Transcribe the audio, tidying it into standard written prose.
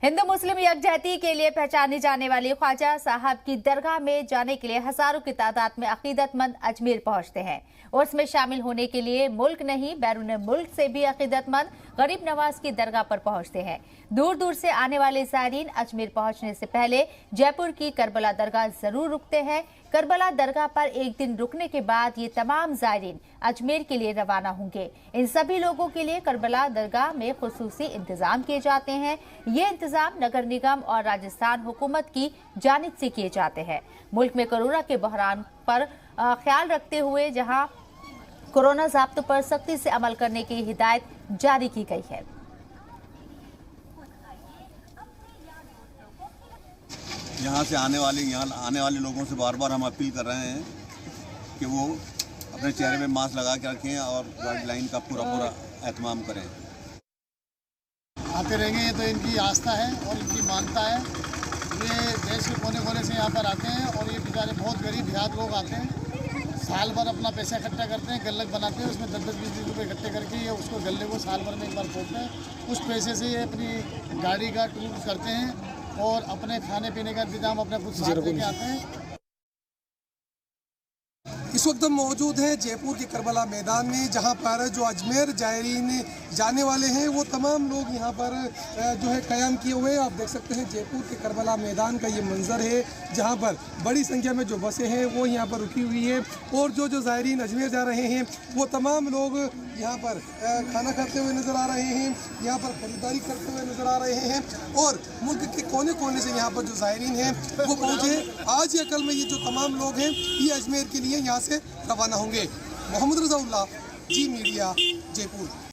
हिंदू मुस्लिम यकजहती के लिए पहचानी जाने वाली ख्वाजा साहब की दरगाह में जाने के लिए हजारों की तादाद में अकीदतमंद अजमेर पहुंचते हैं। उर्स में शामिल होने के लिए मुल्क नहीं बैरून मुल्क से भी अकीदतमंद गरीब नवाज की दरगाह पर पहुंचते हैं। दूर दूर से आने वाले ज़ायरीन अजमेर पहुंचने से पहले जयपुर की करबला दरगाह जरूर रुकते हैं। करबला दरगाह पर एक दिन रुकने के बाद ये तमाम ज़ायरीन अजमेर के लिए रवाना होंगे। इन सभी लोगों के लिए करबला दरगाह में खुसूसी इंतजाम किए जाते हैं। ये इंतजाम नगर निगम और राजस्थान हुकूमत की जानिब से किए जाते हैं। मुल्क में कोरोना के बहरान पर ख्याल रखते हुए जहां कोरोना ज़ाब्तों पर सख्ती से अमल करने की हिदायत जारी की गई है। यहाँ आने वाले लोगों से बार बार हम अपील कर रहे हैं कि वो अपने चेहरे में मास्क लगा के रखें और गाइडलाइन का पूरा एहतमाम करें। आते रहेंगे, ये तो इनकी आस्था है और इनकी मानता है। ये देश के कोने कोने से यहाँ पर आते हैं और ये बेचारे बहुत गरीब देहात लोग आते हैं, साल भर अपना पैसा इकट्ठा करते हैं, गल्लक बनाते हैं, उसमें 10-20 रुपये इकट्ठे करके ये उसको गल्ले को साल भर में एक बार फोड़ते हैं। उस पैसे से ये अपनी गाड़ी का टूर करते हैं और अपने खाने पीने का इंतजाम अपने खुद साथ लेके आते हैं। इस वक्त हम मौजूद हैं जयपुर के करबला मैदान में, जहां पर जो अजमेर ज़ायरीन जाने वाले हैं वो तमाम लोग यहां पर जो है क़याम किए हुए हैं। आप देख सकते हैं जयपुर के करबला मैदान का ये मंजर है, जहां पर बड़ी संख्या में जो बसें हैं वो यहां पर रुकी हुई है और जो ज़ायरीन अजमेर जा रहे हैं वो तमाम लोग यहाँ पर खाना खाते हुए नज़र आ रहे हैं, यहाँ पर खरीदारी करते हुए नज़र आ रहे हैं और मुल्क के कोने कोने से यहाँ पर जो ज़ायरीन हैं वो पहुँचे। आज या कल में ये जो तमाम लोग हैं ये अजमेर के लिए यहाँ से रवाना होंगे। मोहम्मद रज़ाउल्लाह, जी मीडिया, जयपुर।